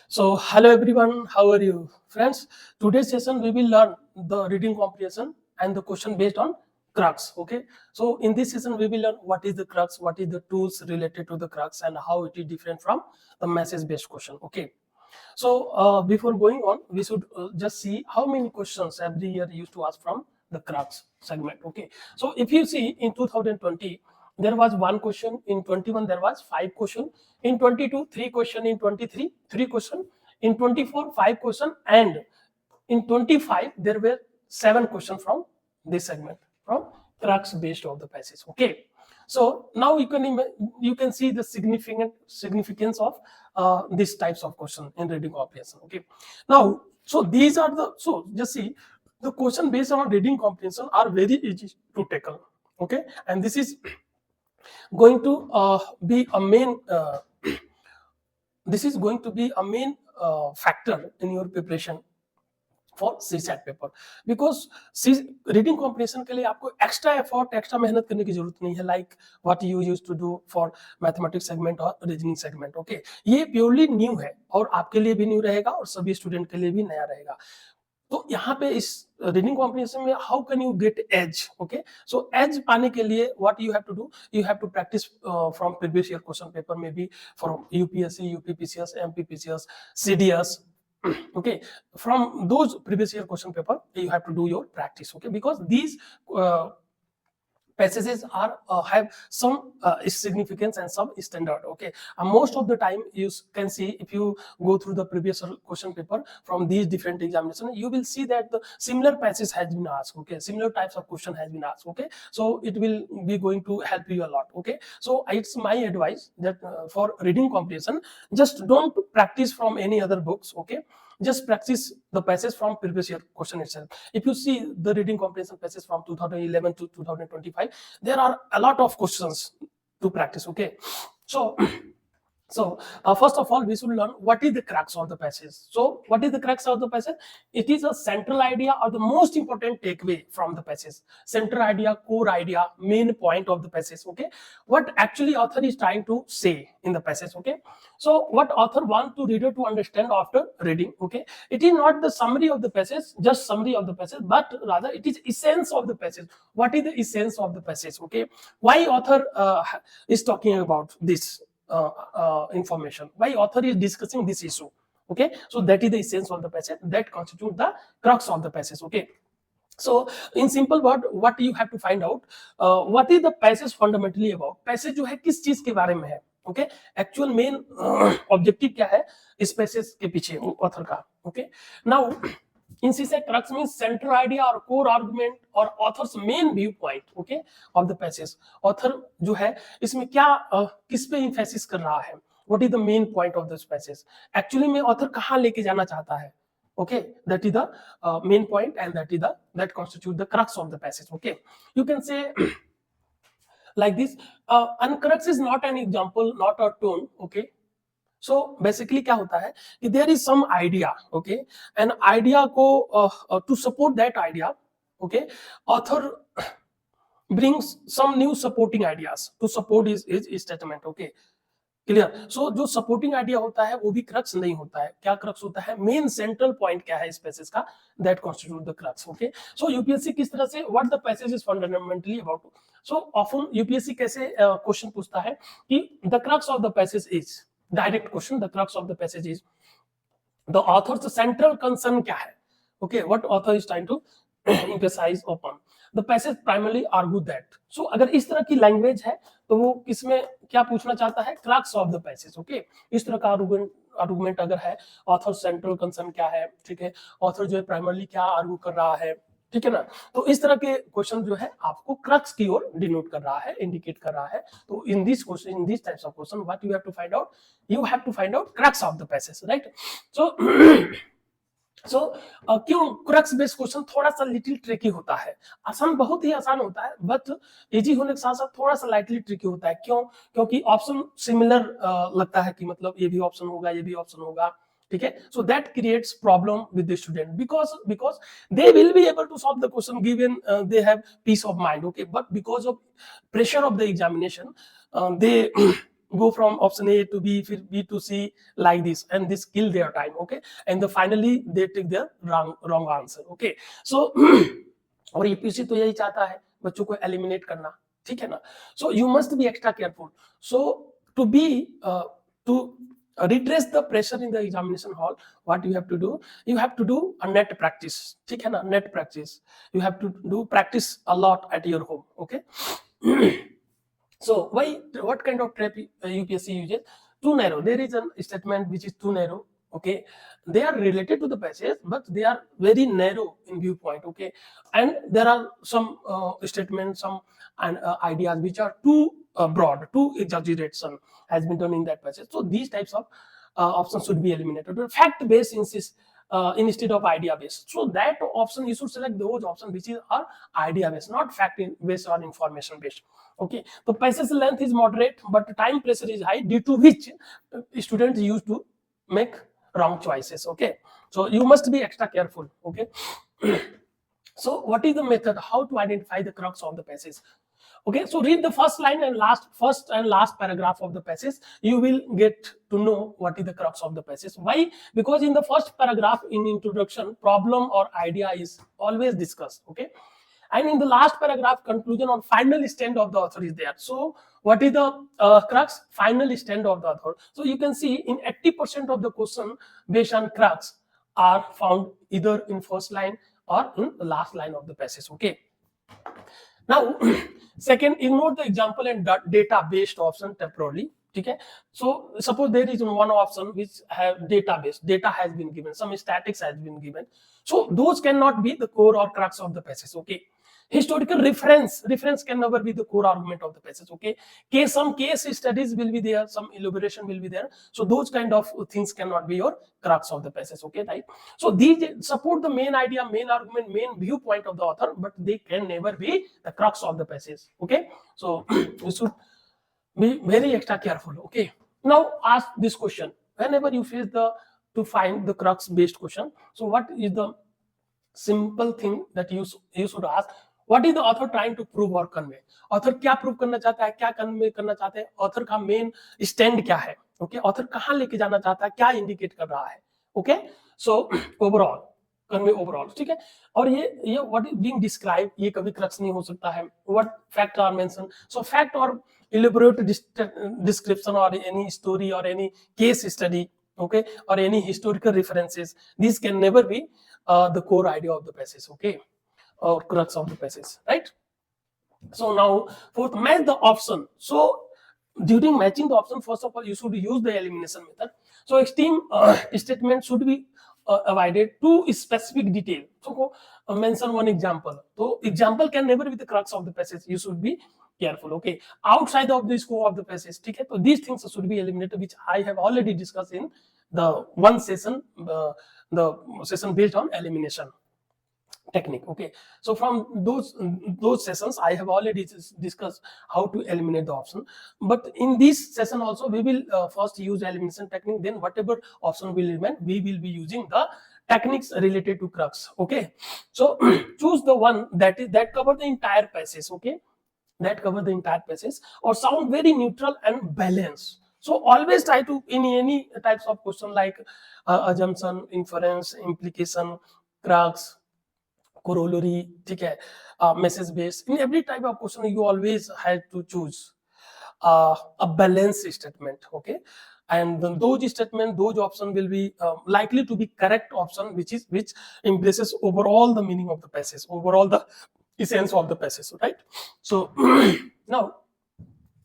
So, hello everyone, how are you? Friends, today's session we will learn the reading comprehension and the question based on crux. Okay, so in this session we will learn what is the crux, what is the tools related to the crux, and how it is different from the message based question. Okay, so before going on, we should just see how many questions every year used to ask from the crux segment. Okay, so if you see in 2020 there was one question, in 21 there was 5 question, in 22 3 question, in 23 3 question, in 24 5 question, and in 25 there were 7 questions from this segment, from crux based of the passage. Okay, so now you can see the significance of these types of question in reading comprehension. Okay, now so these are the, so just see, the question based on reading comprehension are very easy to tackle. Okay, and this is going to be a main this is going to be a main factor in your preparation for CSAT paper, because C reading comprehension के लिए आपको extra effort, extra मेहनत करने की जरूरत नहीं है, like what you use to do for mathematics segment और रीजनिंग सेगमेंट. ओके, ये प्योरली न्यू है और आपके लिए भी न्यू रहेगा और सभी स्टूडेंट के लिए भी नया रहेगा. तो यहाँ पे इस रीडिंग कॉम्प्रिहेंशन में how can you get edge. Okay, so edge पाने के लिए what you have to do, you have to practice from previous year question paper, maybe from UPSC, UPPCS, MPPCS, CDS. Okay, from those previous year question paper you have to do your practice. Okay, because these passages are have some significance and some standard. Okay, most of the time you can see, if you go through the previous question paper from these different examinations, you will see that the similar passage has been asked. Okay, similar types of question has been asked. Okay, so it will be going to help you a lot. Okay, so it's my advice that for reading comprehension, just don't practice from any other books. Okay, just practice the passage from previous year question itself. If you see the reading comprehension passage from 2011 to 2025, there are a lot of questions to practice. Okay, so so first of all we should learn what is the crux of the passage. So what is the crux of the passage? It is a central idea or the most important takeaway from the passage, central idea, core idea, main point of the passage. Okay, what actually author is trying to say in the passage. Okay, so what author want to reader to understand after reading. Okay, it is not the summary of the passage, just summary of the passage, but rather it is essence of the passage. What is the essence of the passage? Okay, why author is talking about this information, why author is discussing this issue. Okay, so that is the essence of the passage, that constitute the crux of the passage. Okay, so in simple word what you have to find out, what is the passage fundamentally about. passage जो है किस चीज के बारे में है. Okay, actual main objective क्या है इस पैसेज के पीछे ऑथर का. ओके, नाउ इनसी से क्रक्स मींस सेंट्रल आइडिया और कोर आर्गुमेंट और authors main view point. Okay, of the passage. Author जो है इसमें क्या किस पे एम्फेसिस कर रहा है, what is the main point of this passage, actually में ऑथर कहां लेके जाना चाहता है. Okay, that is the main point, and that constitute the crux of the passage. Okay, you can say like this, and crux is not an example, not a tone. Okay, so basically क्या होता है कि there is some idea. Okay, an idea को to support that idea. Okay, author brings some new supporting ideas to support his statement. Okay, clear. So जो supporting idea होता है वो भी क्रक्स नहीं होता है. क्या क्रक्स होता है, मेन सेंट्रल पॉइंट क्या है इस पैसेज का, that constitute the crux. Okay, so UPSC किस तरह से, what the passage is fundamentally about. So often UPSC कैसे क्वेश्चन पूछता है कि the crux of the passage is, direct question, the crux of the passage is the author's central concern क्या है. Okay, what author is trying to emphasize upon. The passage primarily argue that. So अगर इस तरह की language है तो वो किसमें क्या पूछना चाहता है, crux of the passage. Okay, इस तरह का आर्गुमेंट अगर है, ऑथर सेंट्रल कंसर्न क्या है, ठीक है, ऑथर जो है प्राइमरली क्या आर्गू कर रहा है, ठीक है ना. तो इस तरह के क्वेश्चन जो है आपको क्रक्स की ओर डिनोट कर रहा है, इंडिकेट कर रहा है. तो in this question, in this types of question what you have to find out, you have to find out crux of the passage. Right. So क्यों क्रक्स बेस्ड क्वेश्चन थोड़ा सा लिटिल ट्रिकी होता है. आसान, बहुत ही आसान होता है, बट इजी होने के साथ साथ थोड़ा सा लाइटली ट्रिकी होता है. क्यों? क्योंकि ऑप्शन सिमिलर लगता है कि मतलब ये भी ऑप्शन होगा, ये भी ऑप्शन होगा. ठीक है, so that creates problem with the student because they will be able to solve the question given they have peace of mind. Okay, but because of pressure of the examination they go from option A to B, फिर B to C, like this, and this kill their time, okay, and finally they take their wrong answer, okay. So और UPSC तो यही चाहता है बच्चों को eliminate करना, ठीक है ना. So you must be extra careful. So to be to retrace the pressure in the examination hall, what you have to do, you have to do a net practice, ठीक है ना, net practice. You have to do practice a lot at your home, okay. So what kind of trap UPSC uses? Too narrow. There is a statement which is too narrow, okay. They are related to the passage, but they are very narrow in viewpoint, okay. And there are some statements, some ideas which are too broad, too exaggeration has been done in that passage. So these types of options should be eliminated. Fact based instead of idea based. So that option you should select those options which are idea based, not fact based or information based. Okay, the passage length is moderate, but time pressure is high, due to which students used to make wrong choices. Okay, so you must be extra careful. Okay. So what is the method? How to identify the crux of the passage? Okay, so read the first and last paragraph of the passage. You will get to know what is the crux of the passage. Why? Because in the first paragraph in introduction, problem or idea is always discussed. Okay, and in the last paragraph, conclusion or final stand of the author is there. So what is the crux? Final stand of the author. So you can see in 80% of the question based on crux are found either in first line or in the last line of the passage. Okay. Now, second, ignore the example and data based option temporarily. Okay. So suppose there is one option which have database, data has been given, some statics has been given. So those cannot be the core or crux of the passage. Okay. Historical reference can never be the core argument of the passage. Okay, some case studies will be there, some elaboration will be there. So those kind of things cannot be your crux of the passage. Okay, right? So these support the main idea, main argument, main viewpoint of the author, but they can never be the crux of the passage. Okay, so you should be very extra careful. Okay, now ask this question whenever you face to find the crux based question. So what is the simple thing that you should ask? What is the author trying to prove or convey? Author क्या prove करना चाहता है, क्या convey करना चाहते हैं, author का main stand क्या है, okay? Author कहाँ लेके जाना चाहता है, क्या indicate कर रहा है, okay? So overall, convey overall, ठीक है? और ये what is being described, ये कभी crux नहीं हो सकता है. What fact are mentioned? So fact or elaborate description or any story or any case study, okay, or any historical references, these can never be the core idea of the passage, okay, or crux of the passage, right? So now fourth, match the option. So during matching the option, first of all you should use the elimination method. So extreme statement should be avoided to specific detail. So mention one example. So example can never be the crux of the passage. You should be careful. Okay, outside of the scope of the passage, okay? So these things should be eliminated, which I have already discussed in the one session, the session based on elimination technique. Okay, so from those sessions I have already discussed how to eliminate the option, but in this session also we will first use elimination technique, then whatever option will remain we will be using the techniques related to crux. Okay, so choose the one that cover the entire passage, okay, that cover the entire passage or sound very neutral and balanced. So always try to, in any types of question like assumption, inference, implication, crux, corollary, ठीक है, message based, in every type of question you always have to choose a balanced statement. Okay, and then those statement, those option will be likely to be correct option, which embraces overall the meaning of the passage, overall the essence of the passage, right? So now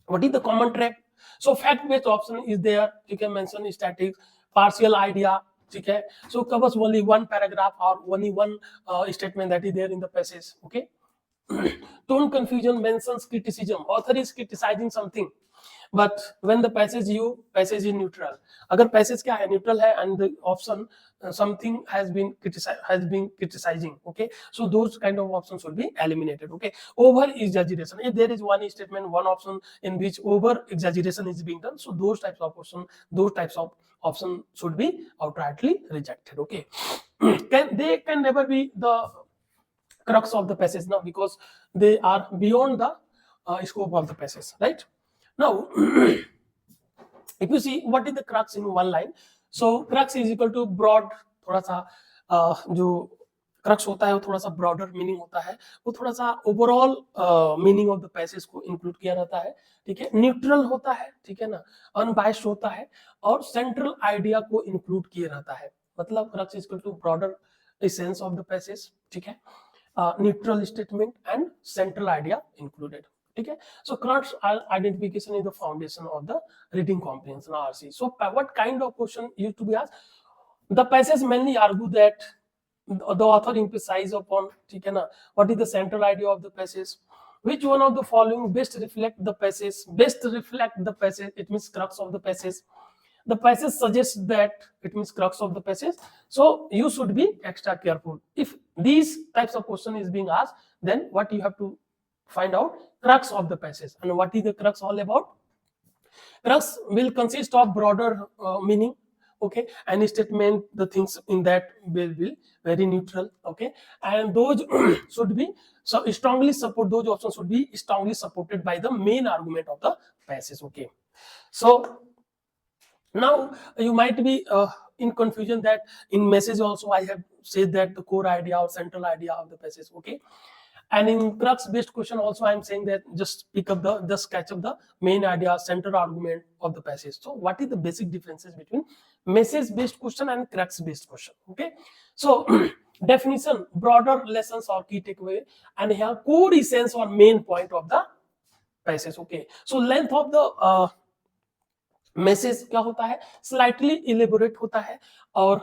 what is the common trap? So fact based option is there, you can mention static, partial idea, okay? So covers only one paragraph or only one statement that is there in the passage. Okay, tone confusion mentions criticism, author is criticizing something, but when the passage is neutral, agar passage kya hai, neutral hai, and the option something has been criticizing, okay, so those kind of options will be eliminated. Okay, over exaggeration, if there is one statement, one option in which over exaggeration is being done, so those types of option should be outrightly rejected. Okay, they can never be the crux of the passage now, because they are beyond the scope of the passage, right? Now if you see what is the crux in one line, so crux is equal to broad, थोड़ा सा जो crux होता है वो थोड़ा सा broader meaning होता है, वो थोड़ा सा overall meaning of the passage को इंक्लूड किया रहता है, ठीक है, न्यूट्रल होता है, ठीक है ना, अनबायस्ड होता है और सेंट्रल आइडिया को इंक्लूड किया रहता है, मतलब crux is equal to broader essence of the passage, ठीक है, neutral statement and central idea included, ठीक है. So crux identification is the foundation of the reading comprehension RC. So what kind of question used to be asked? The passage mainly argue that the author emphasize upon, ठीक है ना, what is the central idea of the passage, which one of the following best reflect the passage, it means crux of the passage, the passage suggests that, it means crux of the passage. So you should be extra careful if these types of question is being asked, then what you have to find out crux of the passage. And what is the crux all about? Crux will consist of broader meaning, okay, and statement, the things in that will be very neutral, okay, and those should be so strongly support, those options should be strongly supported by the main argument of the passage, okay. So now you might be in confusion that in message also I have said that the core idea or central idea of the passage, okay, and in crux based question also I am saying that just catch up the main idea, central argument of the passage. So what is the basic differences between message based question and crux based question, okay. So definition, broader lessons or key takeaway, and here core essence or main point of the passage, okay. So length of the message क्या होता है, slightly elaborate होता है, और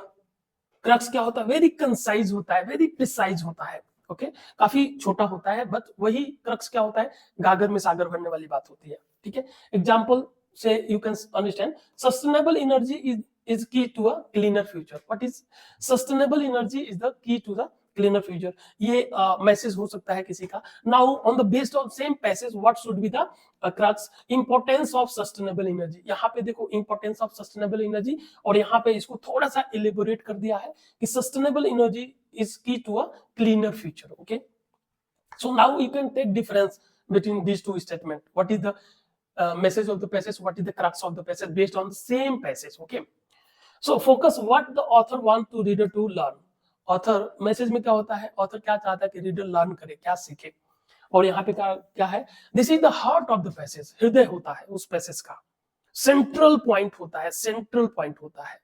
crux क्या होता है, very concise होता है, वेरी प्रिसाइज होता है, ओके, काफी छोटा होता है, बट वही क्रक्स क्या होता है, गागर में सागर भरने वाली बात होती है, ठीक है. एग्जांपल से you can understand, sustainable energy is key to a cleaner future. What is sustainable energy is the key to the cleaner future. ये मैसेज हो सकता है किसी का. Now on the based on same passage, what should be the crux? Importance of sustainable energy. यहाँ पे देखो importance of sustainable energy, और यहाँ पे इसको थोड़ा सा elaborate कर दिया है कि sustainable energy is key to a cleaner future. Okay. So now you can take difference between these two statements. What is the message of the passage? What is the crux of the passage based on the same passage? Okay. So focus what the author want to reader to learn. Author message में क्या होता है, author क्या चाहता है कि reader learn करे, क्या सीखे, और यहाँ पे क्या है, this is the heart of the passage, हृदय होता है उस पैसेज का, सेंट्रल पॉइंट होता है, सेंट्रल पॉइंट होता है,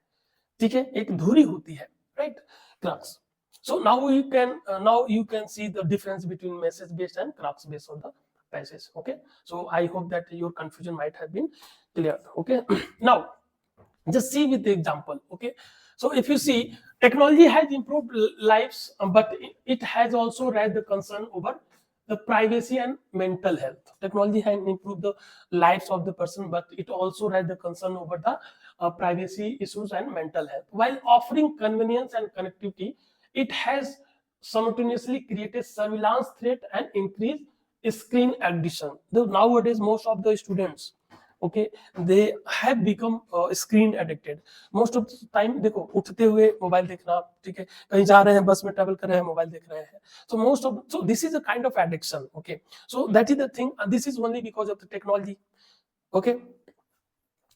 ठीक है, एक धुरी होती है, right, crux. So now you can see the difference between message based and crux based on the passage, okay. So I hope that your confusion might have been cleared, okay. Now just see with the example, okay. So if you see, technology has improved lives, but it has also raised the concern over the privacy and mental health. Technology has improved the lives of the person, but it also raised the concern over the privacy issues and mental health. While offering convenience and connectivity, it has simultaneously created surveillance threat and increased screen addiction. Nowadays most of the students, okay, they have become screen addicted. Most of the time देखो उठते हुए mobile देखना, ठीक है, कहीं जा रहे हैं, बस में ट्रैवल कर रहे हैं, मोबाइल देख रहे हैं. So this is a kind of addiction, okay. So that is the thing, this is only because of the technology, okay.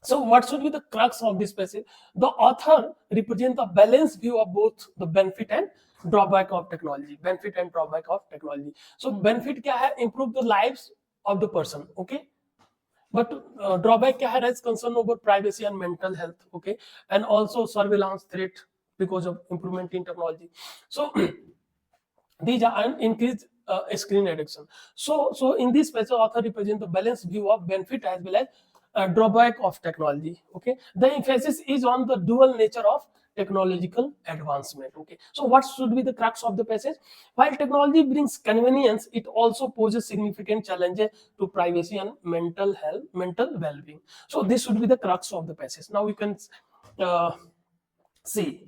So what should be the crux of this passage? The author represents a balanced view of both the benefit and drawback of technology. Benefit and drawback of technology. So benefit क्या है? Improve the lives of the person, okay. But drawback क्या है? Raise concern over privacy and mental health, okay, and also surveillance threat because of improvement in technology. So these are an increased screen addiction. So in this passage, author represents the balanced view of benefit as well as drawback of technology, okay. The emphasis is on the dual nature of technological advancement, okay. So what should be the crux of the passage? While technology brings convenience, it also poses significant challenges to privacy and mental health, mental well-being. So this should be the crux of the passage. Now you can see,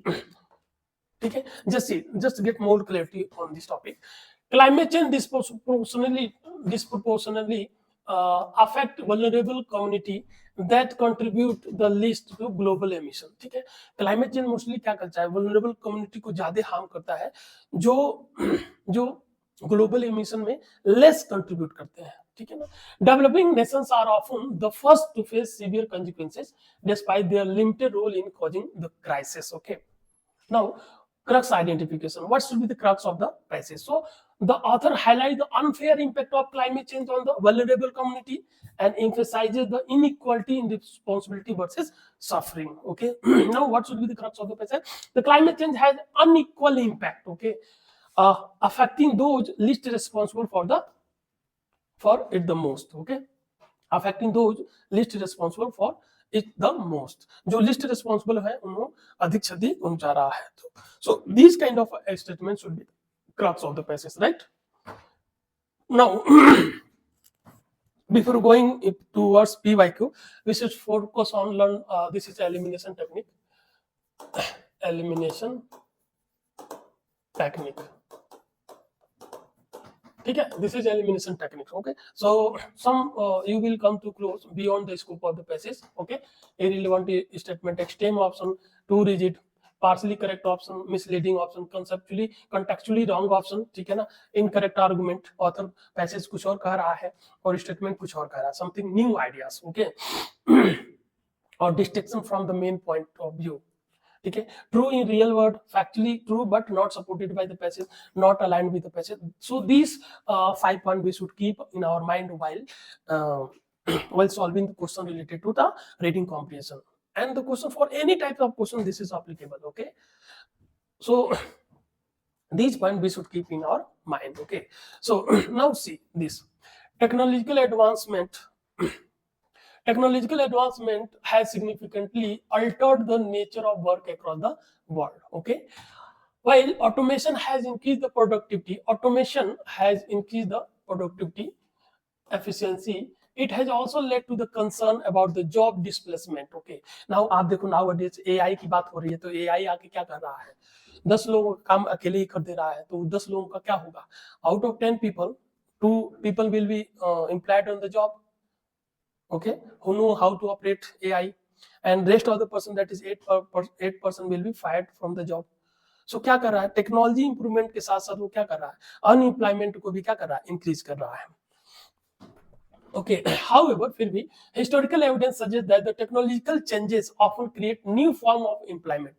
okay, just get more clarity on this topic. Climate change disproportionately affect vulnerable community that contribute the least to global emission, ठीक है. Climate change mostly क्या करता है, vulnerable community को ज्यादा harm करता है, जो ग्लोबल एमिशन में लेस कंट्रीब्यूट करते हैं, ठीक है ना. Developing nations are often the first to face severe consequences despite their limited role in causing the crisis. Okay. Now, crux identification. What should be the crux of the crisis? So, the author highlights the unfair impact of climate change on the vulnerable community and emphasizes the inequality in responsibility versus suffering. Okay. Now, what should be the crux of the passage? The climate change has unequal impact. Okay, affecting those least responsible for it the most. Okay, affecting those least responsible for it the most. जो least responsible है उनको अधिक क्षति पहुंचा रहा है. So these kind of statements should be crux of the passage, right? Now, before going towards PYQ, we should focus on learn. This is elimination technique. Elimination technique. Okay, this is elimination technique. Okay, so some you will come to close beyond the scope of the passage. Okay, irrelevant statement, extreme option, too rigid, partially correct option, misleading option, conceptually contextually wrong option. ठीक है ना, incorrect argument, author passage कुछ और कह रहा है और statement कुछ और कह रहा है, something new ideas. Okay, or distraction from the main point of view. ठीक है, true in real world, factually true but not supported by the passage, not aligned with the passage. So these 5 points we should keep in our mind while solving the question related to the reading comprehension. And the question for any type of question, this is applicable. Okay, so these points we should keep in our mind. Okay, so now see this technological advancement. Technological advancement has significantly altered the nature of work across the world. Okay, while automation has increased the productivity, efficiency, it has also led to the concern about the job displacement. Okay, now आप देखो nowadays AI की बात हो रही है, तो AI आके क्या कर रहा है, 10 लोगों का काम अकेले ही कर दे रहा है, तो 10 लोगों का क्या होगा, out of 10 people 2 people will be employed on the job. Okay, who know how to operate AI, and rest of the person, that is 8% will be fired from the job. So क्या कर रहा है, technology improvement के साथ साथ वो क्या कर रहा है, अनएम्प्लॉयमेंट को भी क्या कर रहा है, इंक्रीज कर रहा है. Okay, however, फिर भी historical evidence suggests that the technological changes often create new form of employment.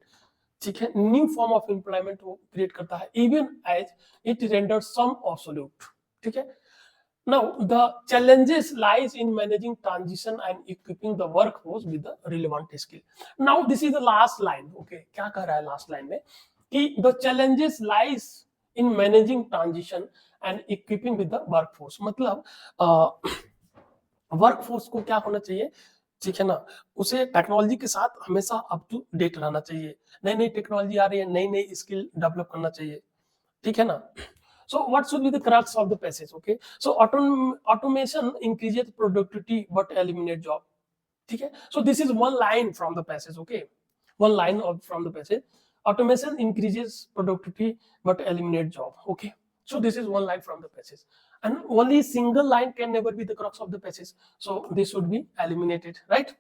ठीक है, न्यू फॉर्म ऑफ एम्प्लॉयमेंट वो क्रिएट करता है, even as it render some obsolete. ठीक है. Now, the challenges lies in managing transition and equipping the workforce with the relevant skill. Now, this is the last line. Okay, क्या कह रहा है last line में कि the challenges lies in managing transition and equipping with the workforce. मतलब workforce को क्या होना चाहिए, ठीक है ना, उसे टेक्नोलॉजी के साथ हमेशा अप टू डेट रहना चाहिए, नई नई टेक्नोलॉजी आ रही है, नई नई स्किल डेवलप करना चाहिए. ठीक है ना. So what should be the crux of the passage? Okay, so automation increases productivity but eliminate job. ठीक है, so this is one line from the passage. Okay, one line from the passage. Automation increases productivity but eliminate job. Okay, so this is one line from the passage, and only single line can never be the crux of the passage, so this should be eliminated, right?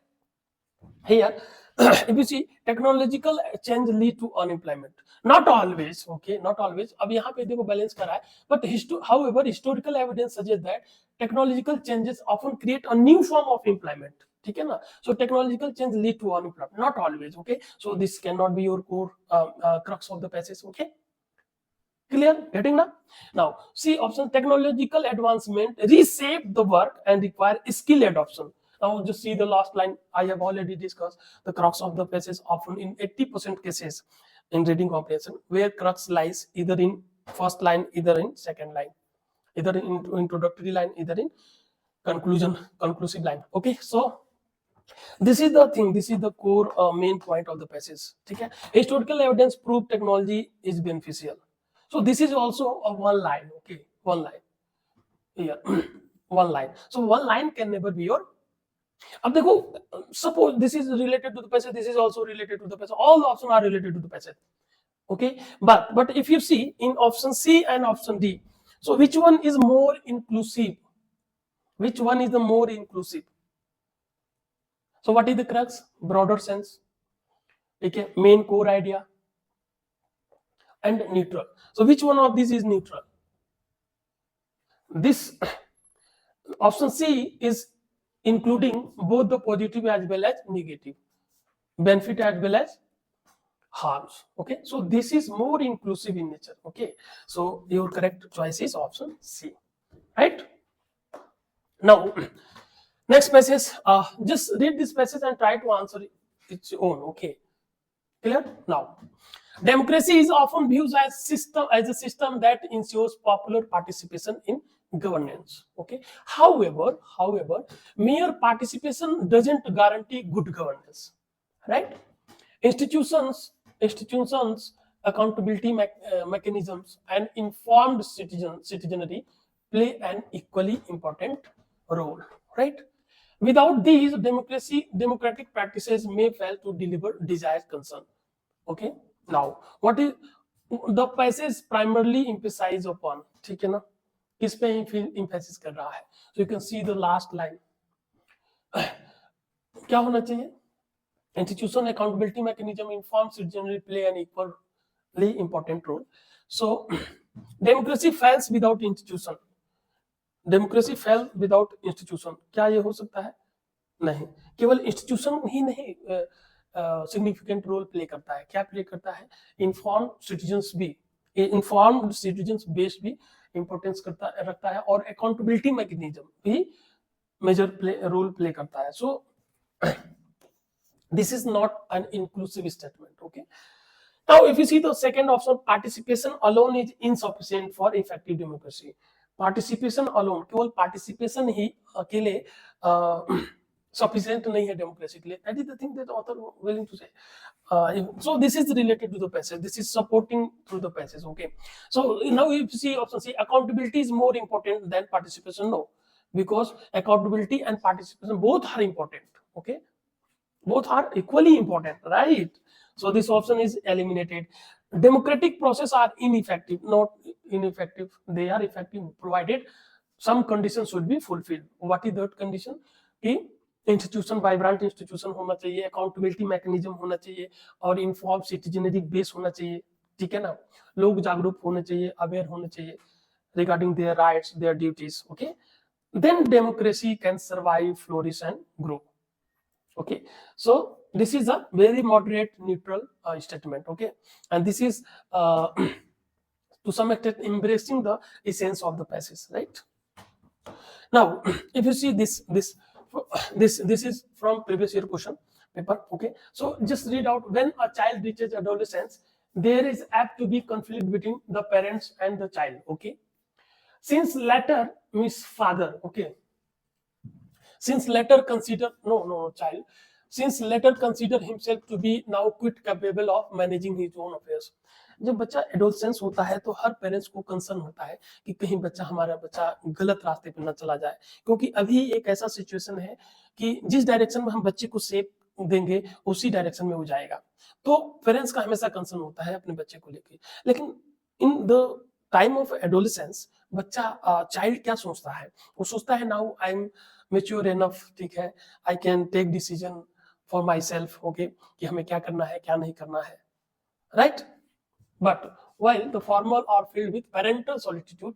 Here if you see, technological change lead to unemployment, not always. Okay, not always. अब यहाँ पे देखो balance करा है, but however historical evidence suggests that technological changes often create a new form of employment. ठीक है ना, so technological change lead to unemployment, not always. Okay, so this cannot be your core crux of the passage. Okay, clear, getting now? Now see option, technological advancement reshape the work and require skill adoption. Now just see the last line. I have already discussed the crux of the passage often in 80% cases in reading comprehension, where crux lies either in first line, either in second line, either in introductory line, either in conclusive line. Okay, so this is the thing, this is the core main point of the passage. Okay, historical evidence prove technology is beneficial. So this is also a one line. Okay, one line here. One line. So one line can never be your. अब देखो, suppose this is related to the passage, this is also related to the passage, all the options are related to the passage. Okay, but if you see in option C and option D, so which one is more inclusive, which one is the more inclusive? So what is the crux? Broader sense. Okay, main core idea and neutral. So which one of these is neutral? This Option C is including both the positive as well as negative, benefit as well as harms. Okay, so this is more inclusive in nature. Okay, so your correct choice is option C, right? Now, next passage, just read this passage and try to answer its own. Okay, clear? Now, democracy is often viewed as a system that ensures popular participation in governance. Okay. However, mere participation doesn't guarantee good governance, right? Institutions, accountability mechanisms, and informed citizenry play an equally important role, right? Without these, democratic practices may fail to deliver desired concern. Okay, now what is the passage primarily emphasize upon, ठीक है ना, किस पे emphasis कर रहा है? So you can see the last line. क्या होना चाहिए? Institution, accountability mechanism, informed citizenry play an equally important role. So democracy fails without institution. Democracy fail without institution, क्या ये हो सकता है? नहीं, केवल इंस्टीट्यूशन ही नहीं सिग्निफिकेंट रोल प्ले करता है, क्या प्ले करता है? इन्फॉर्म्ड सिटीजन्स भी, इन्फॉर्म्ड सिटीजन्स बेस भी इंपॉर्टेंस रखता है, और अकाउंटेबिलिटी मैकेनिज्म भी मेजर रोल प्ले करता है. सो this is not an inclusive statement. Okay, now if you see the second option, participation alone is insufficient for effective democracy. Participation alone, केवल participation ही अकेले सफिशिएंट नहीं है डेमोक्रेसी के लिए. That is the thing that author willing to say. So this is related to the passage, this is supporting through the passage. Okay, so now if you see option C, accountability is more important than participation. No, because accountability and participation both are important. Okay, both are equally important, right? So this option is eliminated. Democratic process are ineffective, not ineffective, they are effective provided some conditions should be fulfilled. What is that condition? कि institution vibrant institution होना चाहिए, accountability mechanism होना चाहिए, और inform citizenry base होना चाहिए. ठीक है ना, लोग जागरूक होने चाहिए, अवेयर होने चाहिए regarding their rights, their duties. Okay, then democracy can survive, flourish and grow. Okay, so this is a very moderate neutral statement. Okay, and this is to some extent embracing the essence of the passage, right? Now if you see this is from previous year question paper. Okay, so just read out, when a child reaches adolescence, there is apt to be conflict between the parents and the child. Okay, since latter means father. Okay, since latter consider child, since latter consider himself to be now quite capable of managing his own affairs. जब बच्चा adolescence होता है तो हर parents को concern होता है कि कहीं हमारा बच्चा गलत रास्ते पे न चला जाए, क्योंकि अभी एक ऐसा सिचुएशन है कि जिस डायरेक्शन में हम बच्चे को सेफ देंगे उसी डायरेक्शन में वो जाएगा. तो पेरेंट्स का हमेशा कंसर्न होता है अपने बच्चे को लेके. लेकिन in the time of adolescence बच्चा चाइल्ड क्या सोचता है? वो सोचता है now I am mature enough, ठीक है, I can take decision for myself. Okay, कि हमें क्या करना है क्या नहीं करना है, right? But while the former are filled with parental solitude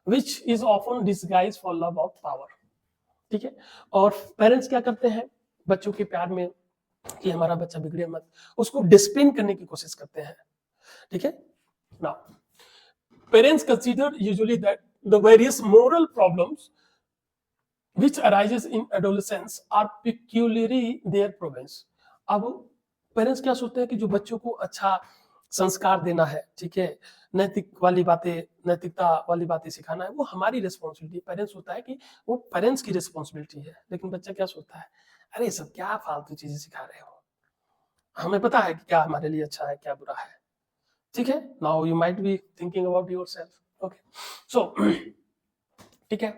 which is often disguised for love of power. ठीक है, और पेरेंट्स क्या करते हैं बच्चों के प्यार में कि हमारा बच्चा बिगड़े मत, उसको डिसिप्लिन करने की कोशिश करते हैं. ठीक है, now parents consider usually that the various moral problems which arises in adolescence are peculiarly their province. अब पेरेंट्स क्या सोचते हैं कि जो बच्चों को अच्छा संस्कार देना है, ठीक है, नैतिकता वाली बातें सिखाना है, वो हमारी रिस्पॉन्सिबिलिटी. पेरेंट्स होता है कि वो पेरेंट्स की रिस्पॉन्सिबिलिटी है. लेकिन बच्चा क्या सोचता है, अरे सब क्या फालतू चीजें सिखा रहे हो, हमें पता है कि क्या हमारे लिए अच्छा है क्या बुरा है. ठीक है, now you might be thinking about yourself. Okay, so ठीक है,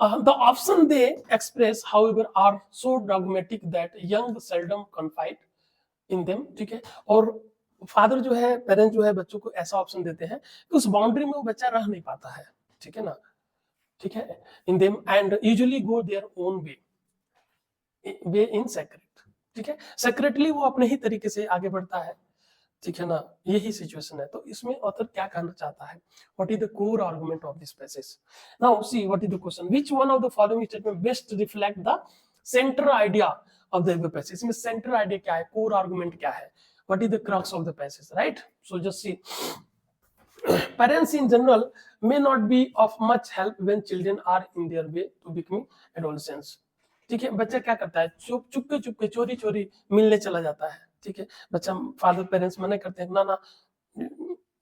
the option they express however are so dogmatic that young seldom confide in them. ठीक है, और फादर जो है, पेरेंट जो है, बच्चों को ऐसा ऑप्शन देते हैं कि उस बाउंड्री में वो बच्चा रह नहीं पाता है. ठीक है ना, ठीक है, in them and usually go their own way in secret. ठीक है, सेक्रेटली वो अपने ही तरीके से आगे बढ़ता है. ठीक है ना, यही सिचुएशन है। तो इसमें ऑथर क्या कहना चाहता है, what is the core argument of this passage. Now see what is the question, which one of the following statement best reflect the centre idea of the passage. इसमें सेंटर आइडिया क्या है, core argument क्या है, what is the crux of the passage, right. So just see, parents in general may not be of much help when children are in their way to becoming adolescents। ठीक है, बच्चा क्या करता है, चुपके चोरी चोरी मिलने चला जाता है। ठीक है, बच्चा, फादर पेरेंट्स मना करते हैं, ना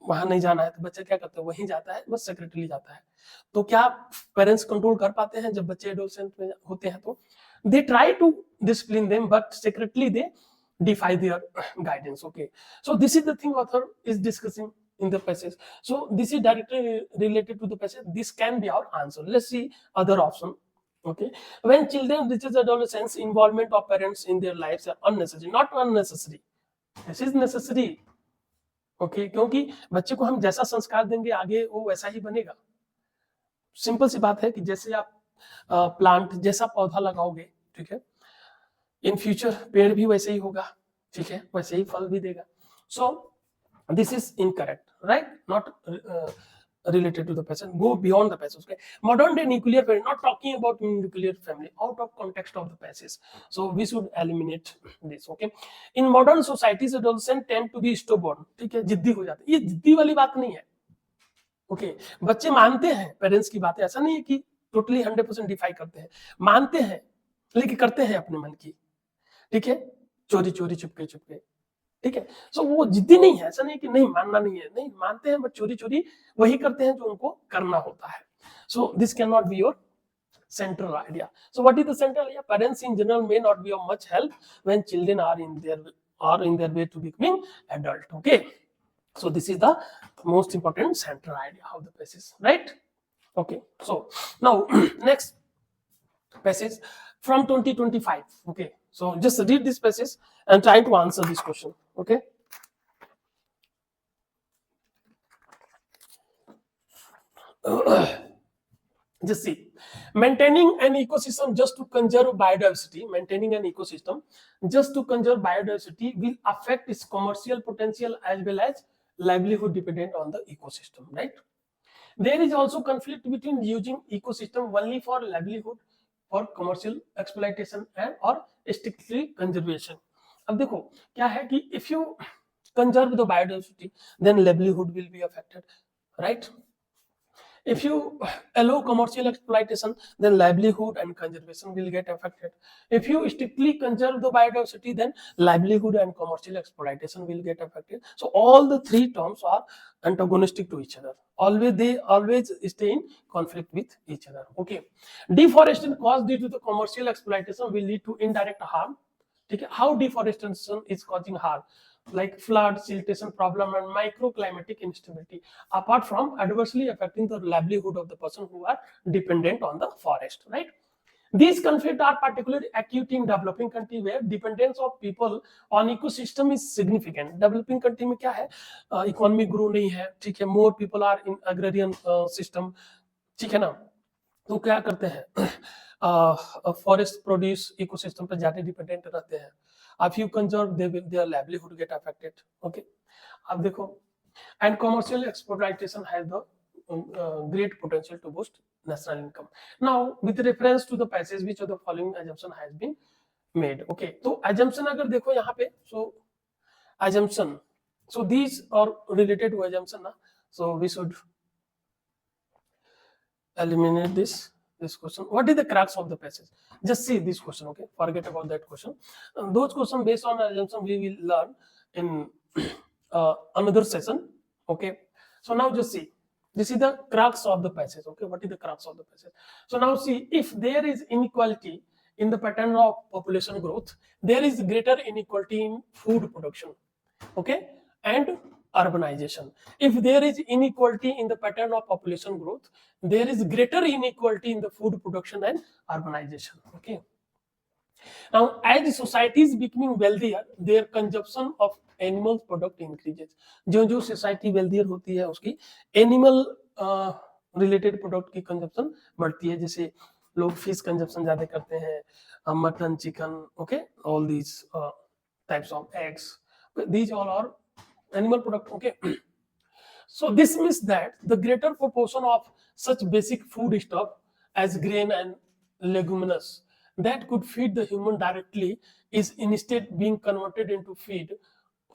वहां नहीं जाना है, तो बच्चा क्या करता है, वहीं जाता है, बस सेक्रेटली जाता है। तो क्या पेरेंट्स कंट्रोल कर पाते हैं जब बच्चे एडोलसेंट में होते हैं? तो they try to discipline them but secretly they defy their guidance। Okay, so this is the thing author is discussing in the passage, so this is directly related to the passage, this can be our answer। Let's see other option। Okay, when children reaches adolescence, involvement of parents in their lives are unnecessary, not unnecessary, this is necessary। Okay, क्योंकि बच्चे को हम जैसा संस्कार देंगे आगे वो वैसा ही बनेगा। सिंपल सी बात है कि जैसे आप प्लांट जैसा पौधा लगाओगे, ठीक है, इन फ्यूचर पेड़ भी वैसे ही होगा, ठीक है, वैसे ही फल भी देगा। So this is incorrect, right, not related to the passage, go beyond the passage। Okay, modern day nuclear family, not talking about nuclear family, out of context of the passage, so we should eliminate this। Okay, in modern societies adolescents tend to be stubborn, ठीक है, जिद्दी हो जाते हैं। ये जिद्दी वाली बात नहीं है। ओके, बच्चे मानते हैं पेरेंट्स की बातें, ऐसा नहीं है कि टोटली 100% डिफाई करते हैं, मानते हैं लेकिन करते हैं अपने मन की, ठीक है, चोरी चोरी चुपके चुपके, ठीक है। सो वो जिद्दी नहीं है, ऐसा नहीं कि नहीं मानना नहीं है, नहीं मानते हैं बट चोरी चोरी वही करते हैं जो उनको करना होता है। सो this can not be your central idea। So what is the central idea? Parents in general may not be of much help when children are in their way to becoming adult। Okay, so this is the most important central idea of the passage, right? Okay, so now next passage from 2025। Okay, so just read this passage and try to answer this question। Okay, just see, maintaining an ecosystem just to conserve biodiversity, maintaining an ecosystem just to conserve biodiversity will affect its commercial potential as well as livelihood dependent on the ecosystem, right? There is also conflict between using ecosystem only for livelihood, for commercial exploitation and or strictly conservation। अब देखो क्या है कि if you conserve the biodiversity then livelihood will be affected, right? If you allow commercial exploitation then livelihood and conservation will get affected। If you strictly conserve the biodiversity then livelihood and commercial exploitation will get affected। So all the three terms are antagonistic to each other, they always stay in conflict with each other। Okay, deforestation caused due to the commercial exploitation will lead to indirect harm। Okay, how deforestation is causing harm, like flood, siltation problem and microclimatic instability, apart from adversely affecting the livelihood of the person who are dependent on the forest, right? These conflicts are particularly acute in developing country where dependence of people on ecosystem is significant। Developing country में क्या है, economy grow नहीं है, ठीक है, more people are in agrarian system, ठीक है ना, तो क्या करते हैं, फॉरेस्ट प्रोड्यूस इकोसिस्टम पर ज्यादा डिपेंडेंट रहते हैं। If you conserve their livelihood get affected। Okay, अब देखो, and commercial exploitation has the great potential to boost national income। Now with reference to the passage which of the following assumption has been made। Okay, तो assumption अगर देखो यहाँ पे, so assumption, so these are related to assumption ना, so we should eliminate this question। What is the crux of the passage? Just see this question। Okay, forget about that question, those questions based on assumption we will learn in another session। Okay, so now just see, this is the crux of the passage। Okay, what is the crux of the passage? So now see, if there is inequality in the pattern of population growth, there is greater inequality in food production, okay, and urbanization। If there is inequality in the pattern of population growth, there is greater inequality in the food production and urbanization। Okay, now as the society is becoming wealthier, their consumption of animal product increases। जो जो society wealthier होती है उसकी animal related product की consumption बढ़ती है, जैसे लोग फिश कंजप्शन ज्यादा करते हैं, mutton, chicken, okay, all these types of eggs, these all are animal product. Okay. So this means that the greater proportion of such basic food stuff as grain and leguminous that could feed the human directly is instead being converted into feed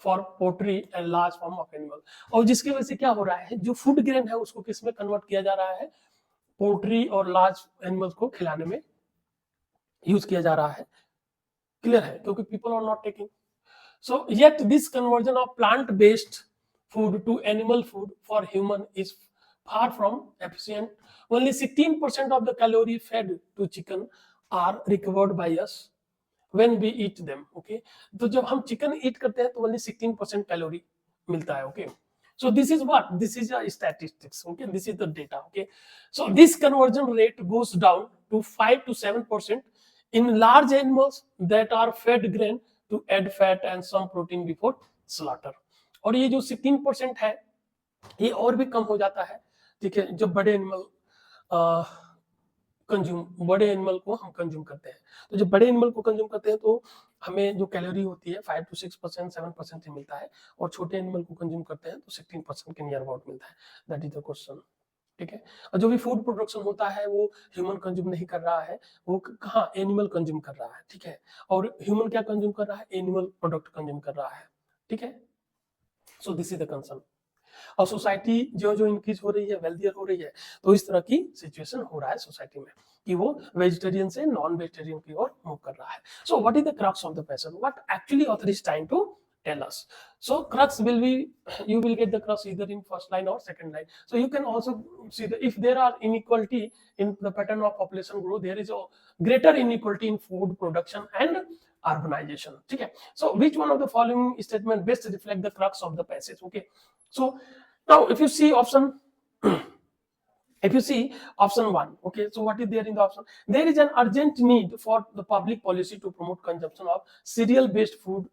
for poultry and large form of animal. और जिसकी वजह से क्या हो रहा है, जो food grain है उसको किस में कन्वर्ट किया जा रहा है, पोल्ट्री और लार्ज एनिमल्स को खिलाने में यूज किया जा रहा है. क्लियर है, क्योंकि people are not taking. So yet this conversion of plant based food to animal food for human is far from efficient. Only 16% of the calorie fed to chicken are recovered by us when we eat them. Okay, तो जब हम chicken ईट करते हैं तो only 16% calorie मिलता है. Okay, so this is what, this is a statistics. Okay, this is the data. Okay, so this conversion rate goes down to 5 to 7% in large animals that are fed grain to add fat and some protein before slaughter. और ये जो 16% है ये और भी कम हो जाता है. ठीक है, जब बड़े एनिमल बड़े एनिमल को हम कंज्यूम करते हैं, तो जब बड़े एनिमल को कंज्यूम करते हैं तो हमें जो कैलोरी होती है 5 to 6%, 7% ही मिलता है, और छोटे एनिमल को कंज्यूम करते हैं तो 16% के नियर अबाउट मिलता है. That is the question. ठीक है, और जो भी फूड प्रोडक्शन होता है वो ह्यूमन कंज्यूम नहीं कर रहा है, वो कहाँ, एनिमल कंज्यूम कर रहा है. ठीक है, और ह्यूमन क्या कंज्यूम कर रहा है, एनिमल प्रोडक्ट कंज्यूम कर रहा है. ठीक है, so this is the concern. और सोसाइटी जो जो इंक्रीज हो रही है, वेल्थियर हो रही है, तो इस तरह की सिचुएशन हो रहा है सोसाइटी में कि वो वेजिटेरियन से नॉन वेजिटेरियन की ओर मूव कर रहा है. So what is the crux of the passage, what actually author is trying to tell us. So crux will be, you will get the crux either in first line or second line. So you can also see that if there are inequality in the pattern of population growth, there is a greater inequality in food production and urbanization. ठीक है, so which one of the following statement best reflect the crux of the passage? Okay, so now if you see option if you see option 1, okay, so what is there in the option? There is an urgent need for the public policy to promote consumption of cereal based food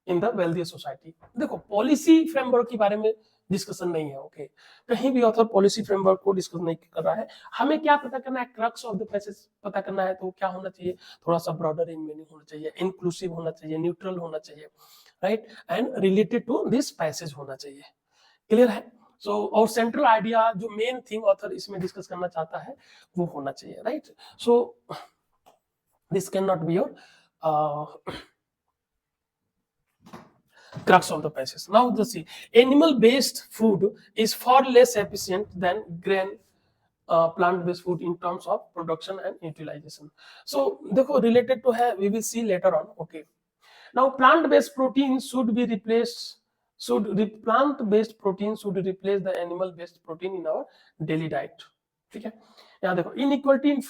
in the wealthy society. देखो policy framework के बारे में discussion नहीं है. Okay, कहीं भी author policy framework को discuss नहीं कर रहा है. हमें क्या पता करना है, क्रक्स ऑफ द पैसेज पता करना है. तो क्या होना चाहिए, थोड़ा सा ब्रॉडर इन मीनिंग होना चाहिए, इंक्लूसिव होना चाहिए, न्यूट्रल होना चाहिए, right, and related to this passage होना चाहिए. क्लियर है. सो और सेंट्रल आइडिया जो मेन थिंग ऑथर इसमें डिस्कस करना चाहता है वो होना चाहिए, right. So this can not be your crux of the passage. Now let's see, animal based food is far less efficient than grain plant based food in terms of production and utilization. So देखो related to है, we will see later on. Okay, now plant based protein should be replaced, plant based protein should replace the animal based protein in our daily diet. ठीक है, यहाँ देखो inequality in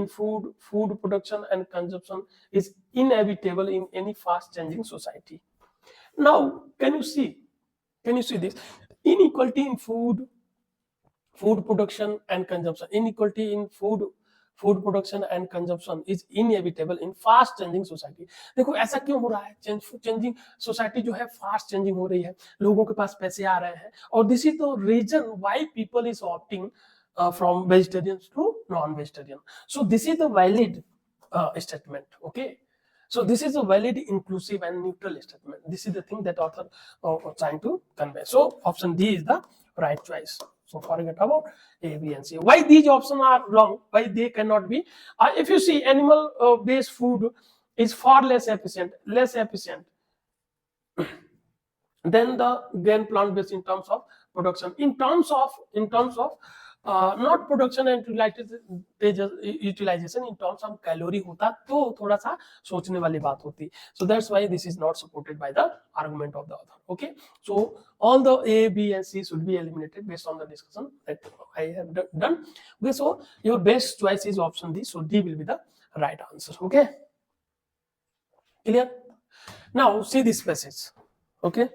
food production and consumption is inevitable in any fast changing society. Now can you see this inequality in food production and consumption, inequality in food production and consumption is inevitable in fast changing society. देखो ऐसा क्यों हो रहा है, changing society जो है fast changing हो रही है, लोगों के पास पैसे आ रहे हैं, और this is the reason why people is opting from vegetarians to non-vegetarian. So this is the valid statement. Okay, so this is a valid, inclusive and neutral statement. This is the thing that author trying to convey. So option D is the right choice. So forget about A, B and C. Why these options are wrong, why they cannot be? If you see, animal based food is far less efficient than the grain plant based in terms of production. In terms of not production and utilization, in terms of calorie होता तो थोड़ा सा सोचने वाली बात होती. So that's why this is not supported by the argument of the author. Okay, so all the A, B and C should be eliminated based on the discussion that I have done. Okay, so your best choice is option D. So D will be the right answer. Okay, clear. Now see this passage. Okay.